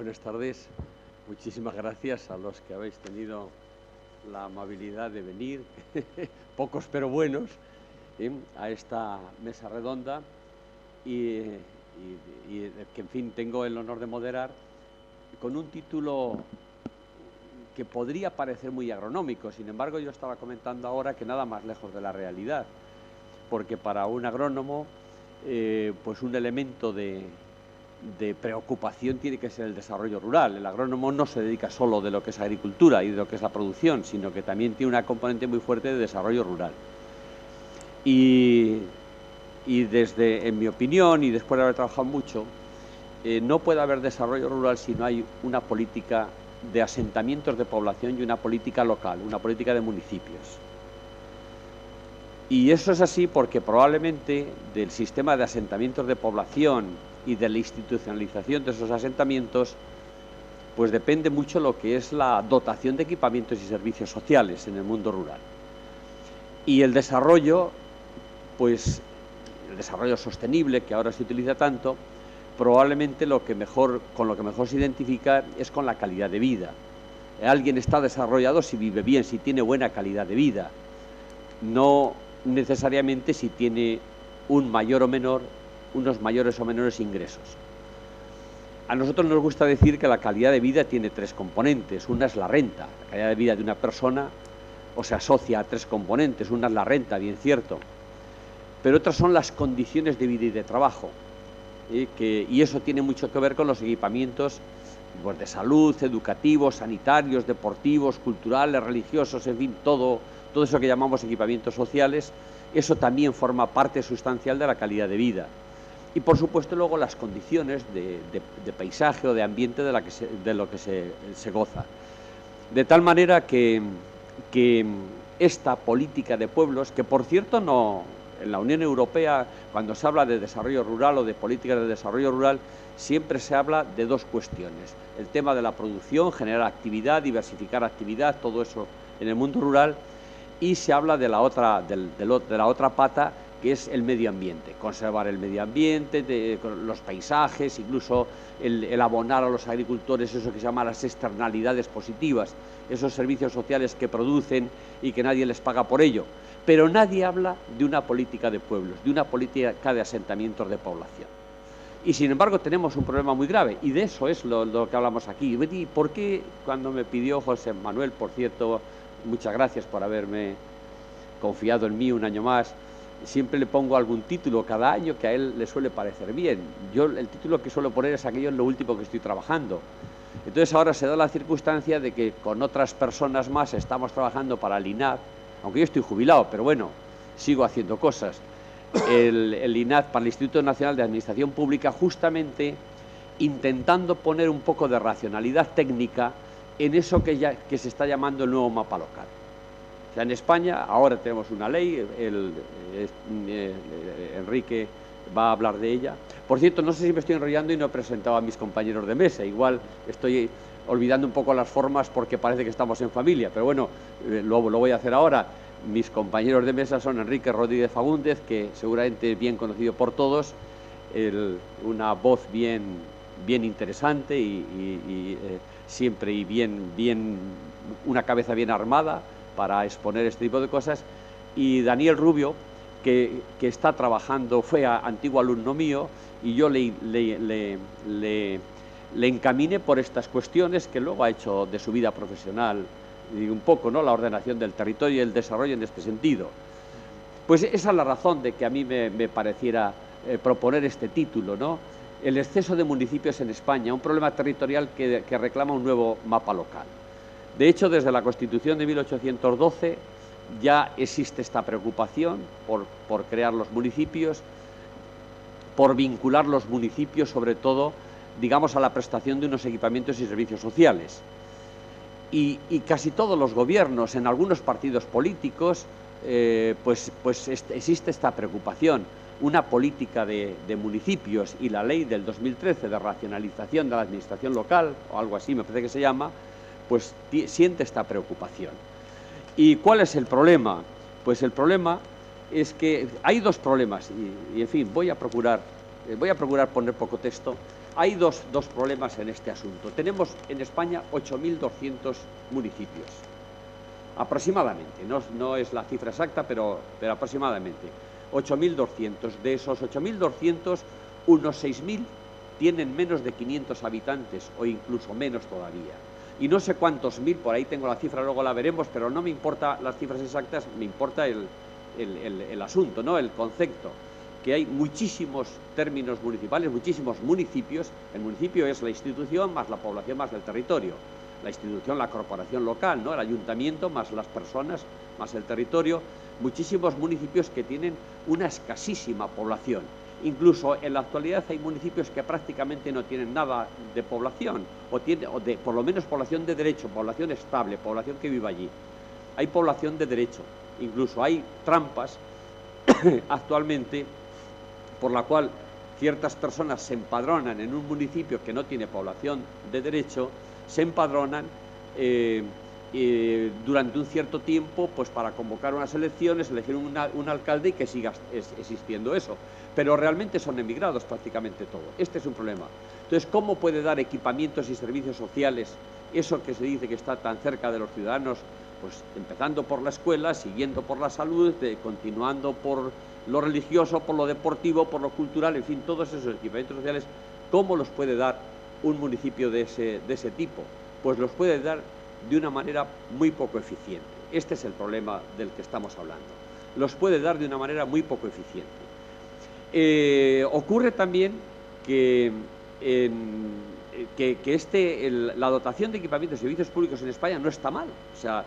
Buenas tardes. Muchísimas gracias a los que habéis tenido la amabilidad de venir, pocos pero buenos, a esta mesa redonda y que, en fin, tengo el honor de moderar con un título que podría parecer muy agronómico. Sin embargo, yo estaba comentando ahora que nada más lejos de la realidad, porque para un agrónomo, pues un elemento de preocupación tiene que ser el desarrollo rural. El agrónomo no se dedica solo de lo que es agricultura y de lo que es la producción, sino que también tiene una componente muy fuerte de desarrollo rural. Y desde, en mi opinión, y después de haber trabajado mucho, no puede haber desarrollo rural si no hay una política de asentamientos de población y una política local, una política de municipios. Y eso es así porque probablemente del sistema de asentamientos de población y de la institucionalización de esos asentamientos, pues depende mucho lo que es la dotación de equipamientos y servicios sociales en el mundo rural. Y el desarrollo, pues el desarrollo sostenible, que ahora se utiliza tanto, probablemente con lo que mejor se identifica es con la calidad de vida. Alguien está desarrollado si vive bien, si tiene buena calidad de vida, no necesariamente si tiene unos mayores o menores ingresos. A nosotros nos gusta decir que la calidad de vida tiene tres componentes. Una es la renta. La calidad de vida de una persona se asocia a tres componentes. Una es la renta, bien cierto, pero otras son las condiciones de vida y de trabajo, y eso tiene mucho que ver con los equipamientos, pues, de salud, educativos, sanitarios, deportivos, culturales, religiosos, en fin, todo eso que llamamos equipamientos sociales. Eso también forma parte sustancial de la calidad de vida. Y, por supuesto, luego las condiciones de paisaje o de ambiente de lo que se goza. De tal manera que esta política de pueblos, que por cierto en la Unión Europea, cuando se habla de desarrollo rural o de políticas de desarrollo rural, siempre se habla de dos cuestiones. El tema de la producción, generar actividad, diversificar actividad, todo eso en el mundo rural, y se habla de la otra pata, que es el medio ambiente, conservar el medio ambiente, los paisajes, incluso el abonar a los agricultores eso que se llama las externalidades positivas, esos servicios sociales que producen y que nadie les paga por ello. Pero nadie habla de una política de pueblos, de una política de asentamientos de población. Y sin embargo tenemos un problema muy grave, y de eso es lo que hablamos aquí. ¿Y por qué cuando me pidió José Manuel, por cierto, muchas gracias por haberme confiado en mí un año más, siempre le pongo algún título cada año que a él le suele parecer bien? Yo el título que suelo poner es aquello en lo último que estoy trabajando. Entonces ahora se da la circunstancia de que con otras personas más estamos trabajando para el INAD, aunque yo estoy jubilado, pero bueno, sigo haciendo cosas. El INAD, para el Instituto Nacional de Administración Pública, justamente intentando poner un poco de racionalidad técnica en eso que se está llamando el nuevo mapa local. O sea, en España ahora tenemos una ley, Enrique va a hablar de ella. Por cierto, no sé si me estoy enrollando y no he presentado a mis compañeros de mesa. Igual estoy olvidando un poco las formas porque parece que estamos en familia, pero bueno, lo voy a hacer ahora. Mis compañeros de mesa son Enrique Rodríguez Fagúndez, que seguramente bien conocido por todos, una voz bien interesante y siempre una cabeza bien armada para exponer este tipo de cosas, y Daniel Rubio, que está trabajando, fue antiguo alumno mío, y yo le encaminé por estas cuestiones que luego ha hecho de su vida profesional, y un poco, ¿no?, la ordenación del territorio y el desarrollo en este sentido. Pues esa es la razón de que a mí me pareciera proponer este título, ¿no? El exceso de municipios en España, un problema territorial que reclama un nuevo mapa local. De hecho, desde la Constitución de 1812 ya existe esta preocupación por crear los municipios, por vincular los municipios, sobre todo, digamos, a la prestación de unos equipamientos y servicios sociales. Y casi todos los gobiernos, en algunos partidos políticos, pues existe esta preocupación. Una política de municipios y la ley del 2013 de racionalización de la administración local, o algo así me parece que se llama, pues siente esta preocupación. ¿Y cuál es el problema? Pues el problema es que hay dos problemas, y en fin, voy a procurar poner poco texto. Hay dos problemas en este asunto. Tenemos en España 8.200 municipios, aproximadamente, no es la cifra exacta, pero aproximadamente 8.200. De esos 8.200, unos 6.000 tienen menos de 500 habitantes o incluso menos todavía. Y no sé cuántos mil, por ahí tengo la cifra, luego la veremos, pero no me importa las cifras exactas, me importa el asunto, ¿no? El concepto, que hay muchísimos términos municipales, muchísimos municipios. El municipio es la institución más la población más el territorio. La institución, la corporación local, ¿no? El ayuntamiento más las personas más el territorio. Muchísimos municipios que tienen una escasísima población. Incluso en la actualidad hay municipios que prácticamente no tienen nada de población, o por lo menos población de derecho, población estable, población que vive allí. Hay población de derecho, incluso hay trampas actualmente por la cual ciertas personas se empadronan en un municipio que no tiene población de derecho, se empadronan durante un cierto tiempo, pues para convocar unas elecciones, elegir un alcalde y que siga existiendo eso. Pero realmente son emigrados prácticamente todo. Este es un problema. Entonces, ¿cómo puede dar equipamientos y servicios sociales eso que se dice que está tan cerca de los ciudadanos? Pues empezando por la escuela, siguiendo por la salud, continuando por lo religioso, por lo deportivo, por lo cultural, en fin, todos esos equipamientos sociales, ¿cómo los puede dar un municipio de ese tipo? Pues los puede dar de una manera muy poco eficiente. Este es el problema del que estamos hablando. Los puede dar de una manera muy poco eficiente. Ocurre también que la dotación de equipamientos y servicios públicos en España no está mal. O sea,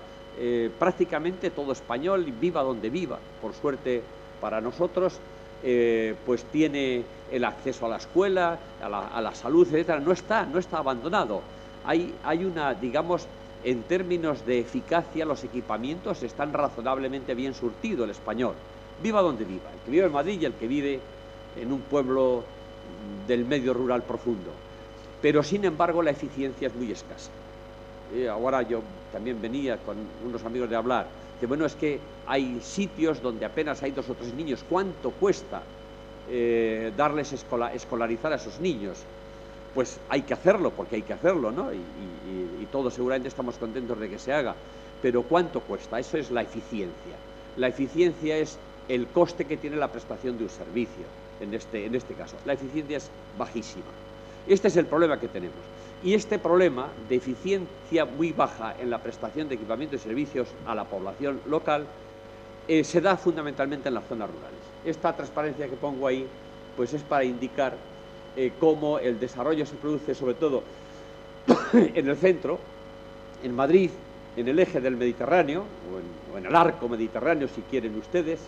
prácticamente todo español, viva donde viva, por suerte para nosotros, pues tiene el acceso a la escuela, a la salud, etcétera. No está abandonado. Hay una, digamos, en términos de eficacia, los equipamientos están razonablemente bien surtido el español, viva donde viva, el que vive en Madrid y el que vive en un pueblo del medio rural profundo. Pero, sin embargo, la eficiencia es muy escasa. Ahora yo también venía con unos amigos de hablar, que bueno, es que hay sitios donde apenas hay 2 o 3 niños. ¿Cuánto cuesta darles escolarizar a esos niños? Pues hay que hacerlo, porque hay que hacerlo, ¿no? Y todos seguramente estamos contentos de que se haga. Pero ¿cuánto cuesta? Eso es la eficiencia. La eficiencia es el coste que tiene la prestación de un servicio, en este caso. La eficiencia es bajísima. Este es el problema que tenemos. Y este problema de eficiencia muy baja en la prestación de equipamientos y servicios a la población local se da fundamentalmente en las zonas rurales. Esta transparencia que pongo ahí, pues es para indicar cómo el desarrollo se produce sobre todo en el centro, en Madrid, en el eje del Mediterráneo, o en el arco mediterráneo, si quieren ustedes,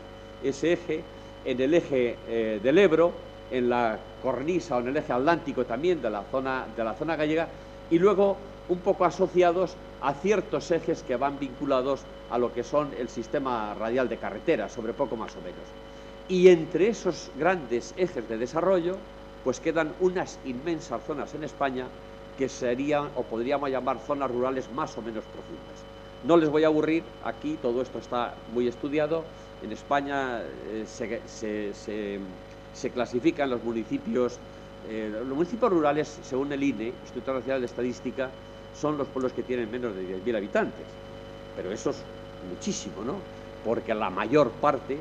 ese eje, en el eje del Ebro, en la cornisa o en el eje atlántico también de la zona gallega, y luego un poco asociados a ciertos ejes que van vinculados a lo que son el sistema radial de carreteras, sobre poco más o menos. Y entre esos grandes ejes de desarrollo, pues quedan unas inmensas zonas en España que serían, o podríamos llamar, zonas rurales más o menos profundas. No les voy a aburrir, aquí todo esto está muy estudiado. En España se clasifican los municipios rurales, según el INE, Instituto Nacional de Estadística, son los pueblos que tienen menos de 10.000 habitantes. Pero eso es muchísimo, ¿no? Porque la mayor parte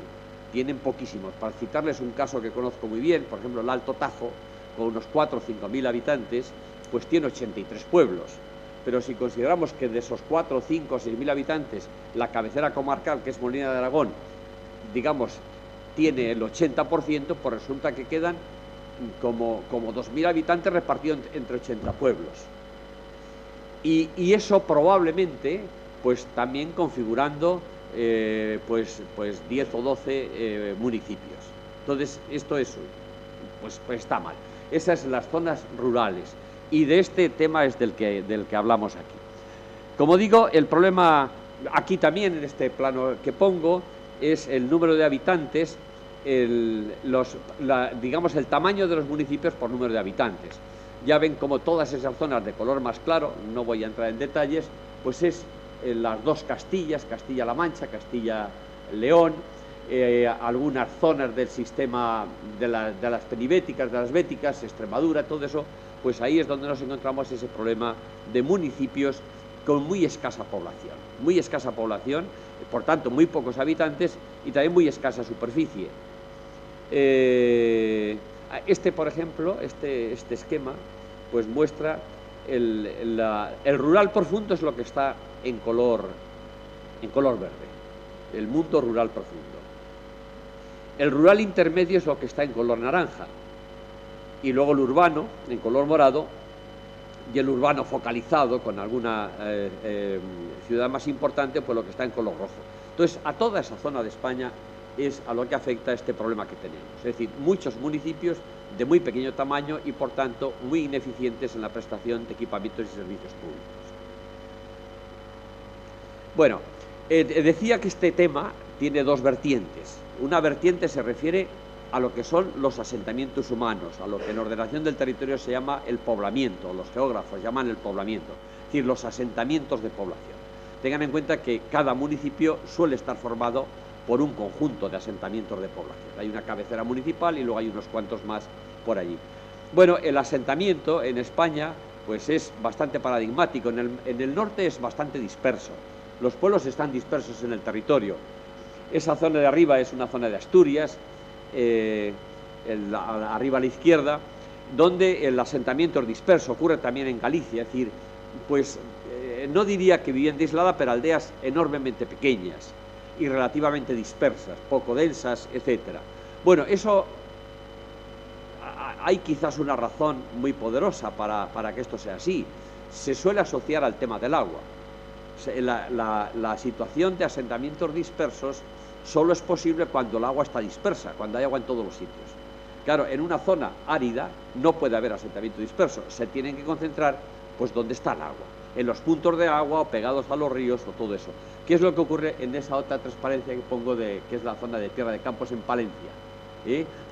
tienen poquísimos. Para citarles un caso que conozco muy bien, por ejemplo, el Alto Tajo, con unos 4 o 5.000 habitantes, pues tiene 83 pueblos. Pero si consideramos que de esos 4, 5 o 6.000 habitantes, la cabecera comarcal, que es Molina de Aragón, digamos, tiene el 80%, pues resulta que quedan como 2.000 habitantes repartidos entre 80 pueblos. Y eso probablemente, pues también configurando pues 10 o 12 municipios. Entonces, esto es, pues está mal. Esas son las zonas rurales. Y de este tema es del que hablamos aquí. Como digo, el problema aquí también, en este plano que pongo, es el número de habitantes, digamos, el tamaño de los municipios por número de habitantes. Ya ven como todas esas zonas de color más claro, no voy a entrar en detalles, pues es las 2 Castillas, Castilla-La Mancha, Castilla-León, algunas zonas del sistema de las penibéticas, de las béticas, Extremadura, todo eso, pues ahí es donde nos encontramos ese problema de municipios con muy escasa población, por tanto muy pocos habitantes y también muy escasa superficie. Por ejemplo, este esquema pues muestra el rural profundo es lo que está en color verde, el mundo rural profundo. El rural intermedio es lo que está en color naranja, y luego el urbano en color morado, y el urbano focalizado con alguna ciudad más importante, pues lo que está en color rojo. Entonces, a toda esa zona de España es a lo que afecta este problema que tenemos. Es decir, muchos municipios de muy pequeño tamaño y, por tanto, muy ineficientes en la prestación de equipamientos y servicios públicos. Bueno, decía que este tema tiene dos vertientes. Una vertiente se refiere a lo que son los asentamientos humanos, a lo que en ordenación del territorio se llama el poblamiento, los geógrafos llaman el poblamiento, es decir, los asentamientos de población. Tengan en cuenta que cada municipio suele estar formado por un conjunto de asentamientos de población. Hay una cabecera municipal y luego hay unos cuantos más por allí. Bueno, el asentamiento en España pues es bastante paradigmático. En el norte es bastante disperso. Los pueblos están dispersos en el territorio. Esa zona de arriba es una zona de Asturias, arriba a la izquierda, donde el asentamiento es disperso. Ocurre también en Galicia, es decir, pues no diría que vivienda aislada, pero aldeas enormemente pequeñas y relativamente dispersas, poco densas, etcétera. Bueno, eso hay quizás una razón muy poderosa para que esto sea así. Se suele asociar al tema del agua. La situación de asentamientos dispersos solo es posible cuando el agua está dispersa, cuando hay agua en todos los sitios. Claro, en una zona árida no puede haber asentamiento disperso, se tienen que concentrar pues donde está el agua, en los puntos de agua o pegados a los ríos o todo eso. ¿Qué es lo que ocurre en esa otra transparencia que pongo, que es la zona de Tierra de Campos en Palencia?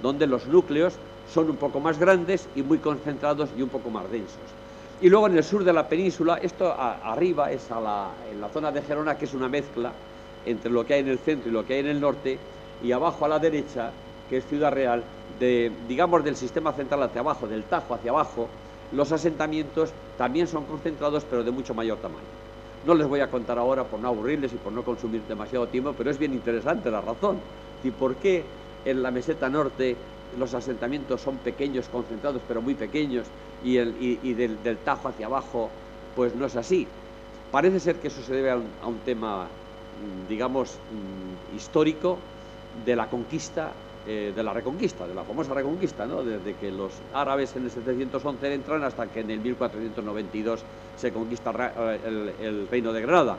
Donde los núcleos son un poco más grandes y muy concentrados y un poco más densos. Y luego en el sur de la península, esto arriba es en la zona de Gerona, que es una mezcla entre lo que hay en el centro y lo que hay en el norte, y abajo a la derecha, que es Ciudad Real, digamos del sistema central hacia abajo, del Tajo hacia abajo, los asentamientos también son concentrados, pero de mucho mayor tamaño. No les voy a contar ahora por no aburrirles y por no consumir demasiado tiempo, pero es bien interesante la razón. ¿Y por qué en la meseta norte los asentamientos son pequeños, concentrados, pero muy pequeños, y del Tajo hacia abajo, pues no es así? Parece ser que eso se debe a un tema, digamos, histórico de la conquista, de la Reconquista, de la famosa Reconquista, ¿no? Desde que los árabes en el 711 entran hasta que en el 1492 se conquista el Reino de Granada.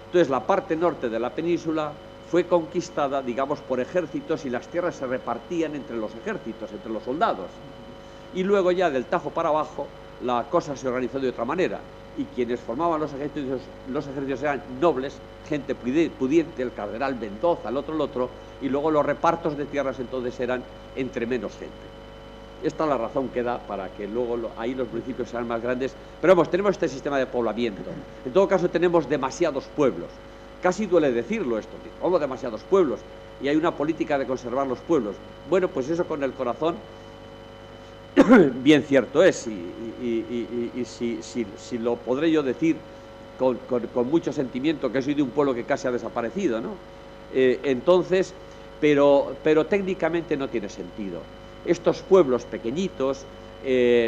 Entonces, la parte norte de la península fue conquistada, digamos, por ejércitos, y las tierras se repartían entre los ejércitos, entre los soldados. Y luego ya del Tajo para abajo la cosa se organizó de otra manera, y quienes formaban los ejércitos eran nobles, gente pudiente, el cardenal Mendoza, el otro, y luego los repartos de tierras entonces eran entre menos gente. Esta es la razón que da para que luego ahí los municipios sean más grandes. Pero vamos, tenemos este sistema de poblamiento. En todo caso tenemos demasiados pueblos. Casi duele decirlo esto, como demasiados pueblos, y hay una política de conservar los pueblos. Bueno, pues eso con el corazón bien cierto es, y si lo podré yo decir con mucho sentimiento, que soy de un pueblo que casi ha desaparecido, ¿no? Entonces, pero técnicamente no tiene sentido. Estos pueblos pequeñitos,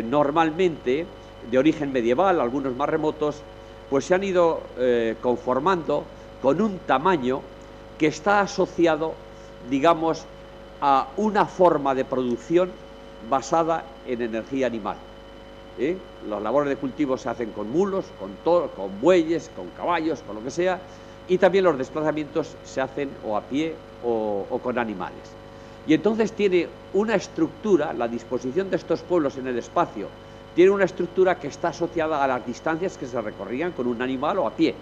normalmente de origen medieval, algunos más remotos, pues se han ido conformando con un tamaño que está asociado, digamos, a una forma de producción basada en energía animal. Las labores de cultivo se hacen con mulos, con bueyes, con caballos, con lo que sea, y también los desplazamientos se hacen o a pie o con animales. Y entonces tiene una estructura, la disposición de estos pueblos en el espacio, tiene una estructura que está asociada a las distancias que se recorrían con un animal o a pie.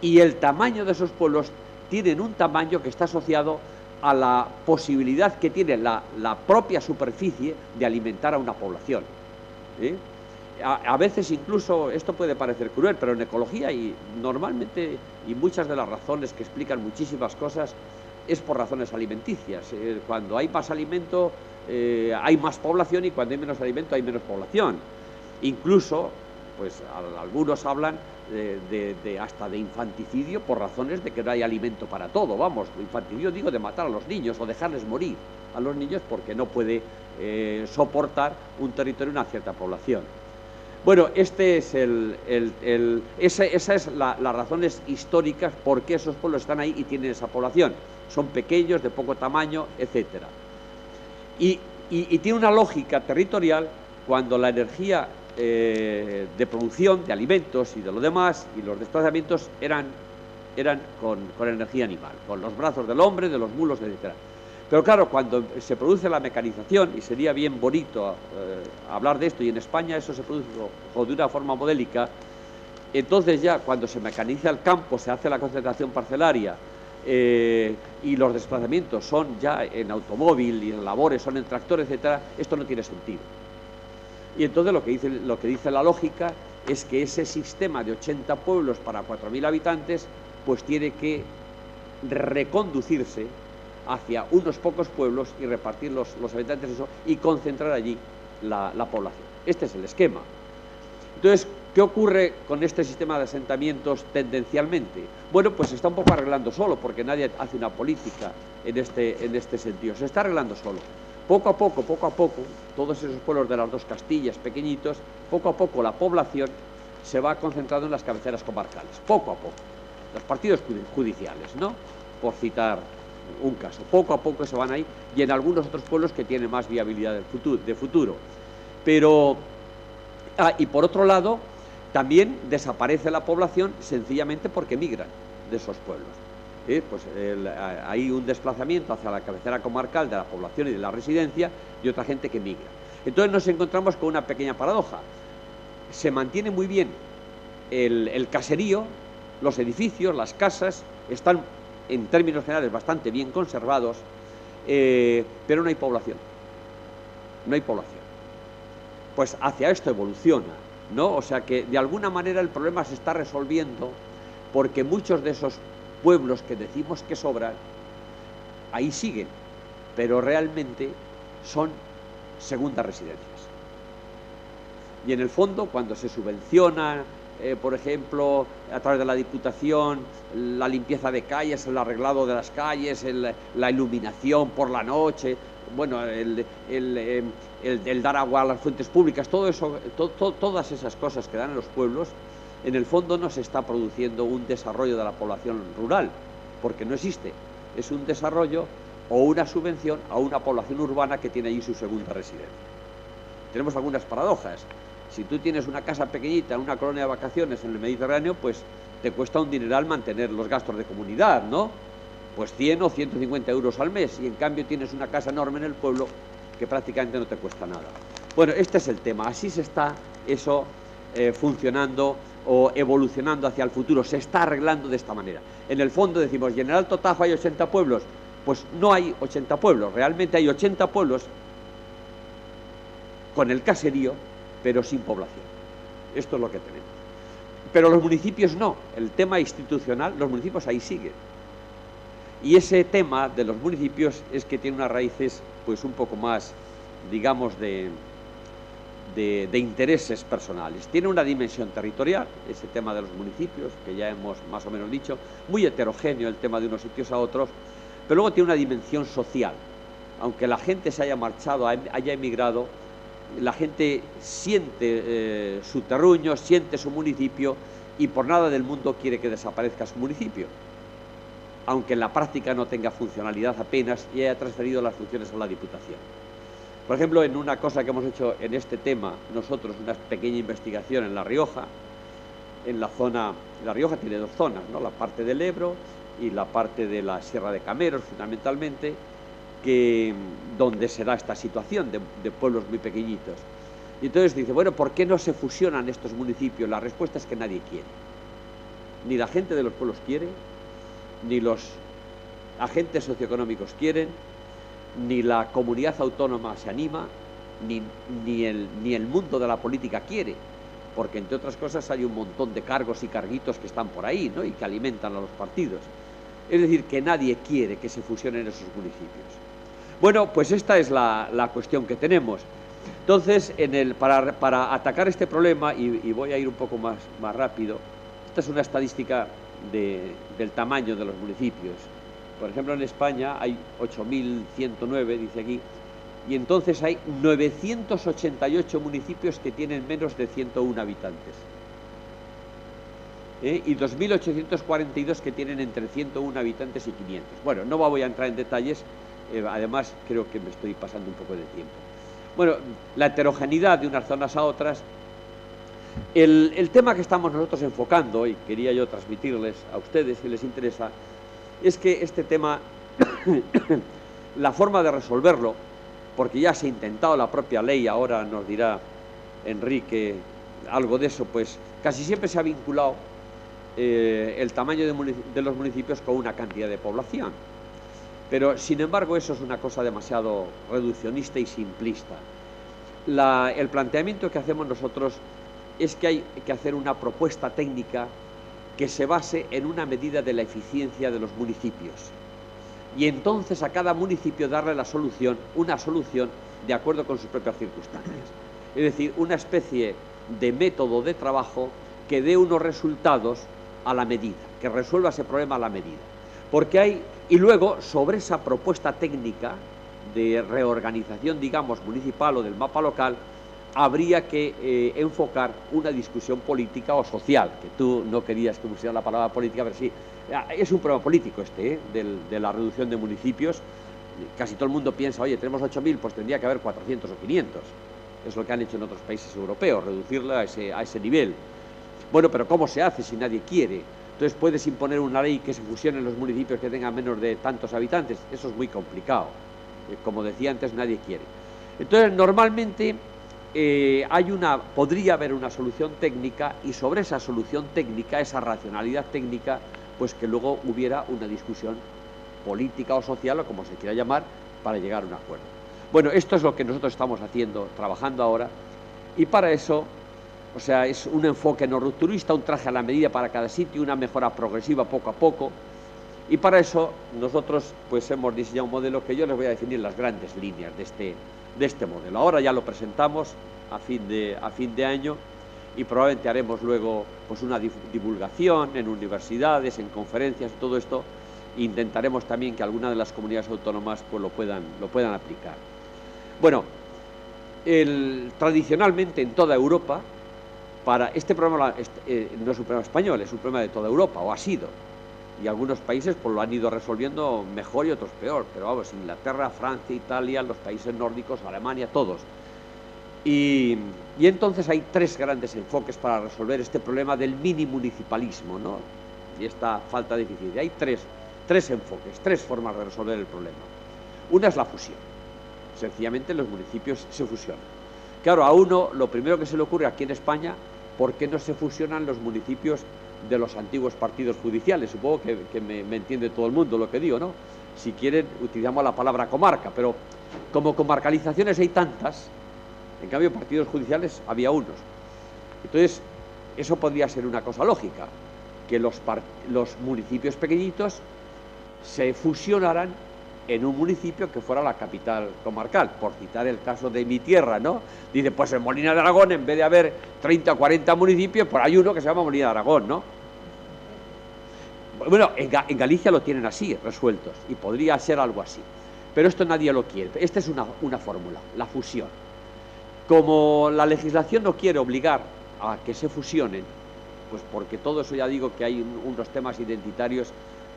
Y el tamaño de esos pueblos tienen un tamaño que está asociado a la posibilidad que tiene la propia superficie de alimentar a una población. A veces incluso, esto puede parecer cruel, pero en ecología y normalmente, y muchas de las razones que explican muchísimas cosas, es por razones alimenticias. Cuando hay más alimento, hay más población, y cuando hay menos alimento hay menos población. Incluso, pues algunos hablan hasta de infanticidio por razones de que no hay alimento para todo. Vamos, infanticidio digo de matar a los niños o dejarles morir a los niños porque no puede soportar un territorio una cierta población. Bueno, este es esa es las razones históricas por qué esos pueblos están ahí y tienen esa población. Son pequeños, de poco tamaño, etcétera. Y tiene una lógica territorial cuando la energía de producción de alimentos y de lo demás y los desplazamientos eran con energía animal, con los brazos del hombre, de los mulos, etcétera. Pero claro, cuando se produce la mecanización, y sería bien bonito hablar de esto, y en España eso se produce de una forma modélica, entonces ya cuando se mecaniza el campo, se hace la concentración parcelaria, y los desplazamientos son ya en automóvil y en labores son en tractor, etcétera, esto no tiene sentido. Y entonces lo que dice la lógica es que ese sistema de 80 pueblos para 4.000 habitantes pues tiene que reconducirse hacia unos pocos pueblos y repartir los habitantes eso, y concentrar allí la población. Este es el esquema. Entonces, ¿qué ocurre con este sistema de asentamientos tendencialmente? Bueno, pues se está un poco arreglando solo, porque nadie hace una política en este sentido. Se está arreglando solo. Poco a poco, todos esos pueblos de las dos Castillas pequeñitos, poco a poco la población se va concentrando en las cabeceras comarcales. Poco a poco. Los partidos judiciales, ¿no? Por citar un caso. Poco a poco se van ahí, y en algunos otros pueblos que tienen más viabilidad de futuro. Pero, y por otro lado, también desaparece la población sencillamente porque migran de esos pueblos. Pues hay un desplazamiento hacia la cabecera comarcal de la población y de la residencia, y otra gente que migra. Entonces nos encontramos con una pequeña paradoja. Se mantiene muy bien el caserío, los edificios, las casas, están en términos generales bastante bien conservados, pero no hay población. No hay población. Pues hacia esto evoluciona, ¿no? O sea que de alguna manera el problema se está resolviendo porque muchos de esos pueblos que decimos que sobran, ahí siguen, pero realmente son segundas residencias. Y en el fondo, cuando se subvenciona, por ejemplo, a través de la Diputación, la limpieza de calles, el arreglado de las calles, la iluminación por la noche, bueno, el dar agua a las fuentes públicas, todo eso, todas esas cosas que dan en los pueblos, en el fondo no se está produciendo un desarrollo de la población rural, porque no existe. Es un desarrollo o una subvención a una población urbana que tiene allí su segunda residencia. Tenemos algunas paradojas. Si tú tienes una casa pequeñita en una colonia de vacaciones en el Mediterráneo, pues te cuesta un dineral mantener los gastos de comunidad, ¿no? Pues 100 o 150 euros al mes, y en cambio tienes una casa enorme en el pueblo que prácticamente no te cuesta nada. Bueno, este es el tema. Así se está eso funcionando o evolucionando hacia el futuro. Se está arreglando de esta manera. En el fondo decimos, ¿y en el Alto Tajo hay 80 pueblos? Pues no hay 80 pueblos. Realmente hay 80 pueblos con el caserío, pero sin población. Esto es lo que tenemos. Pero los municipios no. El tema institucional, los municipios ahí siguen. Y ese tema de los municipios es que tiene unas raíces pues un poco más, digamos, de intereses personales. Tiene una dimensión territorial, ese tema de los municipios, que ya hemos más o menos dicho, muy heterogéneo el tema de unos sitios a otros, pero luego tiene una dimensión social. Aunque la gente se haya marchado, haya emigrado, la gente siente su terruño, siente su municipio, y por nada del mundo quiere que desaparezca su municipio, aunque en la práctica no tenga funcionalidad apenas y haya transferido las funciones a la Diputación. Por ejemplo, en una cosa que hemos hecho en este tema, nosotros, una pequeña investigación en La Rioja, en la zona, La Rioja tiene dos zonas, ¿no? La parte del Ebro y la parte de la Sierra de Cameros, fundamentalmente, donde se da esta situación de pueblos muy pequeñitos. Y entonces dice, bueno, ¿por qué no se fusionan estos municipios? La respuesta es que nadie quiere. Ni la gente de los pueblos quiere, ni los agentes socioeconómicos quieren, ni la comunidad autónoma se anima, ni el mundo de la política quiere, porque entre otras cosas hay un montón de cargos y carguitos que están por ahí, ¿no? Y que alimentan a los partidos. Es decir, que nadie quiere que se fusionen esos municipios. Bueno, pues esta es la cuestión que tenemos. Entonces, para atacar este problema, y voy a ir un poco más rápido, esta es una estadística del tamaño de los municipios. Por ejemplo, en España hay 8.109, dice aquí, y entonces hay 988 municipios que tienen menos de 101 habitantes. Y 2.842 que tienen entre 101 habitantes y 500. Bueno, no voy a entrar en detalles, además creo que me estoy pasando un poco de tiempo. Bueno, la heterogeneidad de unas zonas a otras. El tema que estamos nosotros enfocando, y quería yo transmitirles a ustedes si les interesa, es que este tema, la forma de resolverlo, porque ya se ha intentado la propia ley, ahora nos dirá Enrique algo de eso, pues casi siempre se ha vinculado el tamaño de los municipios con una cantidad de población. Pero, sin embargo, eso es una cosa demasiado reduccionista y simplista. El planteamiento que hacemos nosotros es que hay que hacer una propuesta técnica que se base en una medida de la eficiencia de los municipios. Y entonces a cada municipio darle una solución de acuerdo con sus propias circunstancias. Es decir, una especie de método de trabajo que dé unos resultados a la medida, que resuelva ese problema a la medida. Y luego, sobre esa propuesta técnica de reorganización, digamos, municipal o del mapa local, habría que enfocar una discusión política o social, que tú no querías que pusiera la palabra política, pero sí, es un problema político de la reducción de municipios. Casi todo el mundo piensa, oye, tenemos 8.000, pues tendría que haber 400 o 500. Es lo que han hecho en otros países europeos, reducirla a ese nivel. Bueno, pero ¿cómo se hace si nadie quiere? Entonces puedes imponer una ley que se fusionen los municipios que tengan menos de tantos habitantes. Eso es muy complicado. Como decía antes, nadie quiere. Entonces, normalmente podría haber una solución técnica, y sobre esa solución técnica, esa racionalidad técnica, pues que luego hubiera una discusión política o social, o como se quiera llamar, para llegar a un acuerdo. Bueno, esto es lo que nosotros estamos haciendo, trabajando ahora, y para eso, o sea, es un enfoque no rupturista, un traje a la medida para cada sitio, una mejora progresiva poco a poco, y para eso nosotros pues hemos diseñado un modelo que yo les voy a definir las grandes líneas de este modelo. Ahora ya lo presentamos a fin de año, y probablemente haremos luego pues una divulgación en universidades, en conferencias, todo esto. Intentaremos también que algunas de las comunidades autónomas pues lo puedan aplicar. Bueno, tradicionalmente en toda Europa, este problema no es un problema español, es un problema de toda Europa, o ha sido. Y algunos países pues lo han ido resolviendo mejor y otros peor, pero vamos, Inglaterra, Francia, Italia, los países nórdicos, Alemania, todos. Y entonces hay tres grandes enfoques para resolver este problema del mini municipalismo, ¿no? Y esta falta de eficiencia. Hay tres enfoques, tres formas de resolver el problema. Una es la fusión. Sencillamente los municipios se fusionan. Claro, a uno lo primero que se le ocurre aquí en España, ¿por qué no se fusionan los municipios de los antiguos partidos judiciales? Supongo que me entiende todo el mundo lo que digo, ¿no? Si quieren, utilizamos la palabra comarca, pero como comarcalizaciones hay tantas, en cambio partidos judiciales había unos. Entonces, eso podría ser una cosa lógica, que los municipios pequeñitos se fusionaran en un municipio que fuera la capital comarcal, por citar el caso de mi tierra, ¿no? Dice, pues en Molina de Aragón, en vez de haber 30 o 40 municipios, pues hay uno que se llama Molina de Aragón, ¿no? Bueno, en Galicia lo tienen así, resueltos, y podría ser algo así. Pero esto nadie lo quiere. Esta es una fórmula, la fusión. Como la legislación no quiere obligar a que se fusionen, pues porque todo eso, ya digo que hay unos temas identitarios.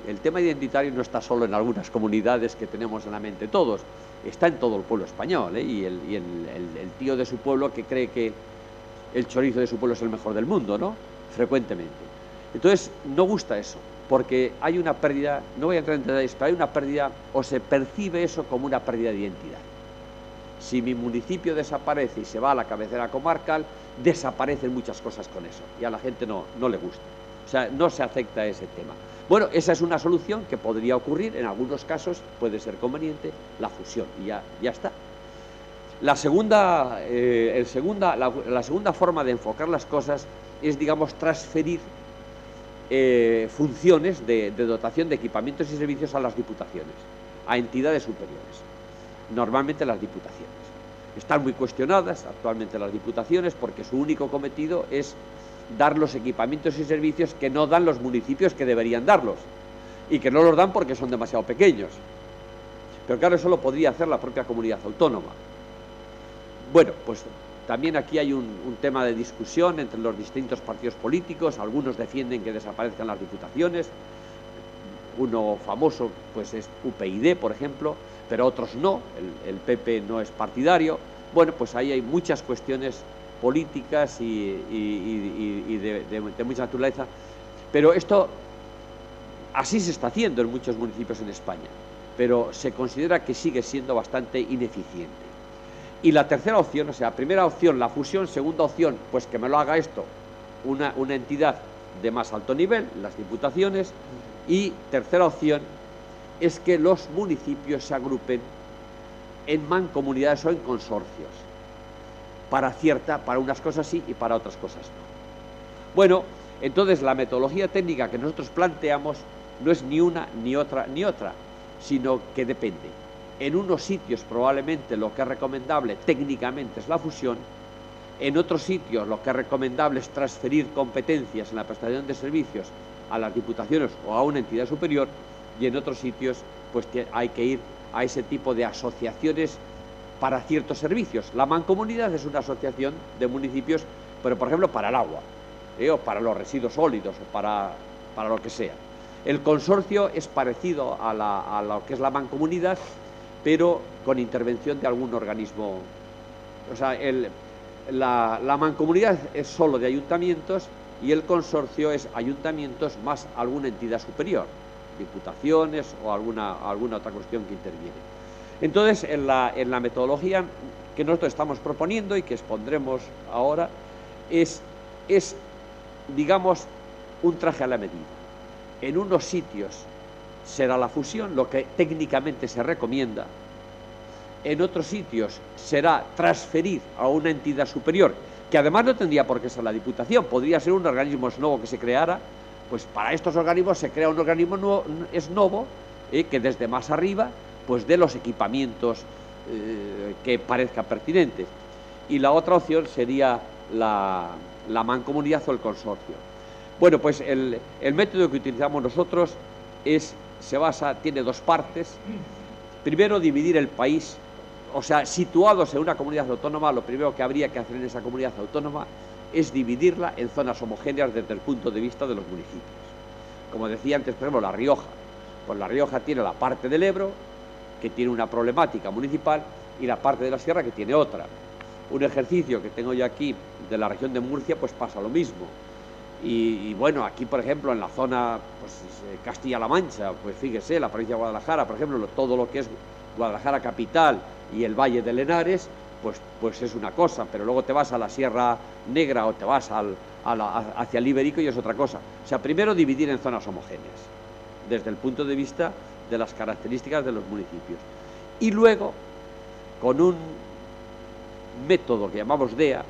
El tema identitario no está solo en algunas comunidades que tenemos en la mente todos, está en todo el pueblo español, y el tío de su pueblo que cree que el chorizo de su pueblo es el mejor del mundo, ¿no? Frecuentemente. Entonces, no gusta eso, porque hay una pérdida, no voy a entrar en detalles, pero hay una pérdida, o se percibe eso como una pérdida de identidad. Si mi municipio desaparece y se va a la cabecera comarcal, desaparecen muchas cosas con eso, y a la gente no le gusta. O sea, no se acepta ese tema. Bueno, esa es una solución que podría ocurrir, en algunos casos puede ser conveniente, la fusión, y ya está. La segunda forma de enfocar las cosas es, digamos, transferir funciones de dotación de equipamientos y servicios a las diputaciones, a entidades superiores, normalmente las diputaciones. Están muy cuestionadas actualmente las diputaciones porque su único cometido es dar los equipamientos y servicios que no dan los municipios que deberían darlos y que no los dan porque son demasiado pequeños. Pero claro, eso lo podría hacer la propia comunidad autónoma. Bueno, pues también aquí hay un tema de discusión entre los distintos partidos políticos. Algunos defienden que desaparezcan las diputaciones. Uno famoso pues es UPyD, por ejemplo, pero otros no. El PP no es partidario. Bueno, pues ahí hay muchas cuestiones políticas y de mucha naturaleza. Pero esto así se está haciendo en muchos municipios en España, pero se considera que sigue siendo bastante ineficiente. Y la tercera opción, o sea, primera opción, la fusión; segunda opción, pues que me lo haga esto una entidad de más alto nivel, las diputaciones; y tercera opción es que los municipios se agrupen en mancomunidades o en consorcios, para unas cosas sí y para otras cosas no. Bueno, entonces la metodología técnica que nosotros planteamos no es ni una, ni otra, sino que depende. En unos sitios probablemente lo que es recomendable técnicamente es la fusión, en otros sitios lo que es recomendable es transferir competencias en la prestación de servicios a las diputaciones o a una entidad superior, y en otros sitios pues hay que ir a ese tipo de asociaciones para ciertos servicios. La mancomunidad es una asociación de municipios, pero por ejemplo para el agua, o para los residuos sólidos, o para lo que sea. El consorcio es parecido a lo que es la mancomunidad, pero con intervención de algún organismo. O sea, la mancomunidad es solo de ayuntamientos y el consorcio es ayuntamientos más alguna entidad superior, diputaciones o alguna otra cuestión que interviene. Entonces, en la metodología que nosotros estamos proponiendo y que expondremos ahora es digamos, un traje a la medida. En unos sitios será la fusión, lo que técnicamente se recomienda. En otros sitios será transferir a una entidad superior, que además no tendría por qué ser la Diputación, podría ser un organismo nuevo que se creara. Pues para estos organismos se crea un organismo nuevo, que desde más arriba pues dé los equipamientos que parezcan pertinentes. Y la otra opción sería la mancomunidad o el consorcio. Bueno, pues el método que utilizamos nosotros tiene dos partes. Primero, dividir el país, o sea, situados en una comunidad autónoma, lo primero que habría que hacer en esa comunidad autónoma es dividirla en zonas homogéneas desde el punto de vista de los municipios. Como decía antes, por ejemplo, La Rioja. Pues La Rioja tiene la parte del Ebro, que tiene una problemática municipal, y la parte de la Sierra, que tiene otra. Un ejercicio que tengo yo aquí de la región de Murcia, pues pasa lo mismo. Y bueno, aquí, por ejemplo, en la zona pues, Castilla-La Mancha, pues fíjese, la provincia de Guadalajara, por ejemplo, todo lo que es Guadalajara capital y el Valle de Henares, pues es una cosa, pero luego te vas a la Sierra Negra o te vas hacia el Ibérico y es otra cosa. O sea, primero dividir en zonas homogéneas, desde el punto de vista de las características de los municipios. Y luego, con un método que llamamos DEA,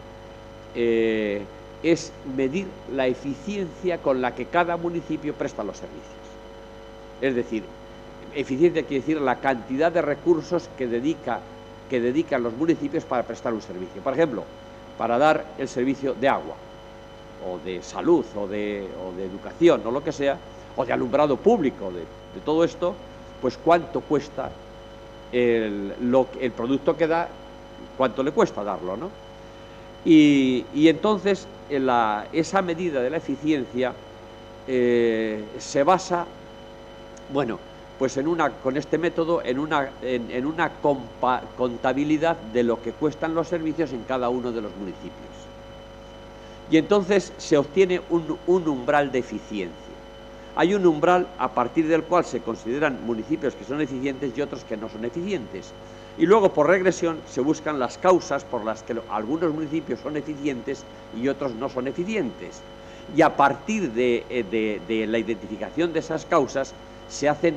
es medir la eficiencia con la que cada municipio presta los servicios. Es decir, eficiencia quiere decir la cantidad de recursos que dedican los municipios para prestar un servicio. Por ejemplo, para dar el servicio de agua, o de salud, o de educación, o lo que sea, o de alumbrado público, de todo esto, pues cuánto cuesta el producto que da, cuánto le cuesta darlo, ¿no? Y entonces esa medida de la eficiencia se basa, bueno, pues con este método en una contabilidad de lo que cuestan los servicios en cada uno de los municipios. Y entonces se obtiene un umbral de eficiencia. Hay un umbral a partir del cual se consideran municipios que son eficientes y otros que no son eficientes. Y luego, por regresión, se buscan las causas por las que algunos municipios son eficientes y otros no son eficientes. Y a partir de la identificación de esas causas, se hace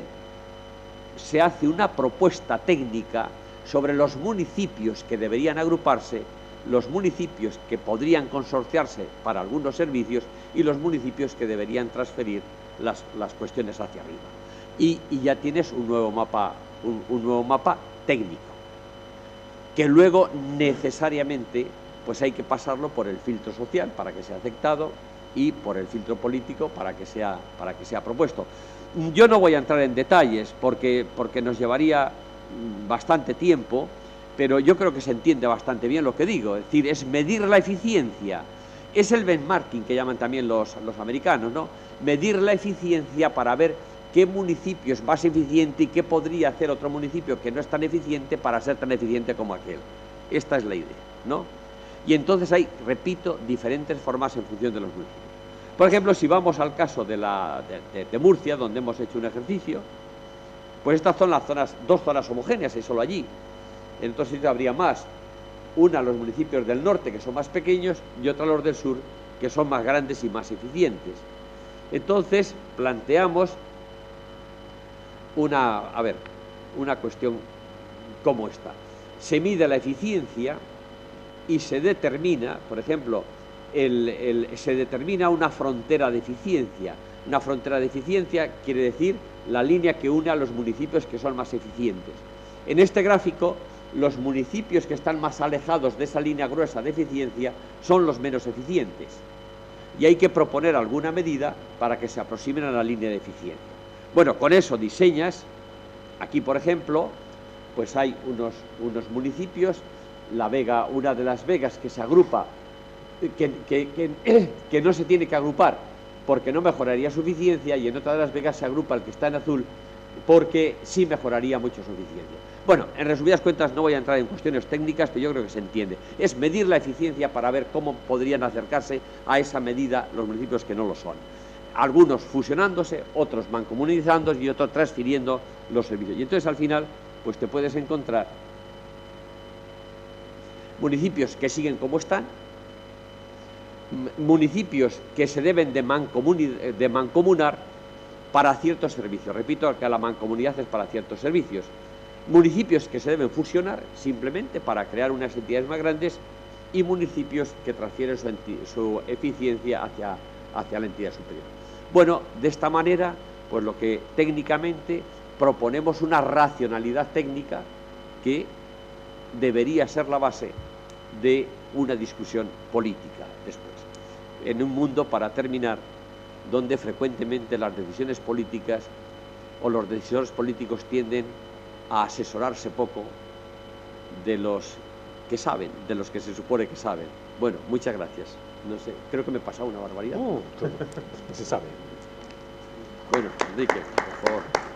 una propuesta técnica sobre los municipios que deberían agruparse los municipios que podrían consorciarse para algunos servicios y los municipios que deberían transferir las cuestiones hacia arriba. Y ya tienes un nuevo mapa técnico, que luego necesariamente pues hay que pasarlo por el filtro social para que sea aceptado y por el filtro político para que sea propuesto. Yo no voy a entrar en detalles porque nos llevaría bastante tiempo, pero yo creo que se entiende bastante bien lo que digo. Es decir, es medir la eficiencia. Es el benchmarking que llaman también los americanos, ¿no? Medir la eficiencia para ver qué municipio es más eficiente y qué podría hacer otro municipio que no es tan eficiente para ser tan eficiente como aquel. Esta es la idea, ¿no? Y entonces hay, repito, diferentes formas en función de los municipios. Por ejemplo, si vamos al caso de Murcia, donde hemos hecho un ejercicio, pues estas son dos zonas homogéneas, y solo allí. En otros sitios habría más. Una, los municipios del norte, que son más pequeños, y otra, los del sur, que son más grandes y más eficientes. Entonces, planteamos una cuestión como esta. Se mide la eficiencia y se determina, por ejemplo, se determina una frontera de eficiencia. Una frontera de eficiencia quiere decir la línea que une a los municipios que son más eficientes. En este gráfico, los municipios que están más alejados de esa línea gruesa de eficiencia son los menos eficientes. Y hay que proponer alguna medida para que se aproximen a la línea de eficiencia. Bueno, con eso diseñas, aquí por ejemplo, pues hay unos municipios, La Vega, una de las Vegas que se agrupa, que no se tiene que agrupar porque no mejoraría su eficiencia, y en otra de las Vegas se agrupa el que está en azul porque sí mejoraría mucho su eficiencia. Bueno, en resumidas cuentas no voy a entrar en cuestiones técnicas, pero yo creo que se entiende. Es medir la eficiencia para ver cómo podrían acercarse a esa medida los municipios que no lo son. Algunos fusionándose, otros mancomunizando y otros transfiriendo los servicios. Y entonces al final pues te puedes encontrar municipios que siguen como están, municipios que se deben de mancomunar para ciertos servicios. Repito que la mancomunidad es para ciertos servicios. Municipios que se deben fusionar simplemente para crear unas entidades más grandes, y municipios que transfieren su eficiencia hacia la entidad superior. Bueno, de esta manera, pues lo que técnicamente proponemos una racionalidad técnica que debería ser la base de una discusión política después. En un mundo, para terminar, donde frecuentemente las decisiones políticas o los decisores políticos tienden a asesorarse poco de los que saben, de los que se supone que saben. Bueno, muchas gracias. No sé, creo que me he pasado una barbaridad. Se sabe. Bueno, Enrique, por favor.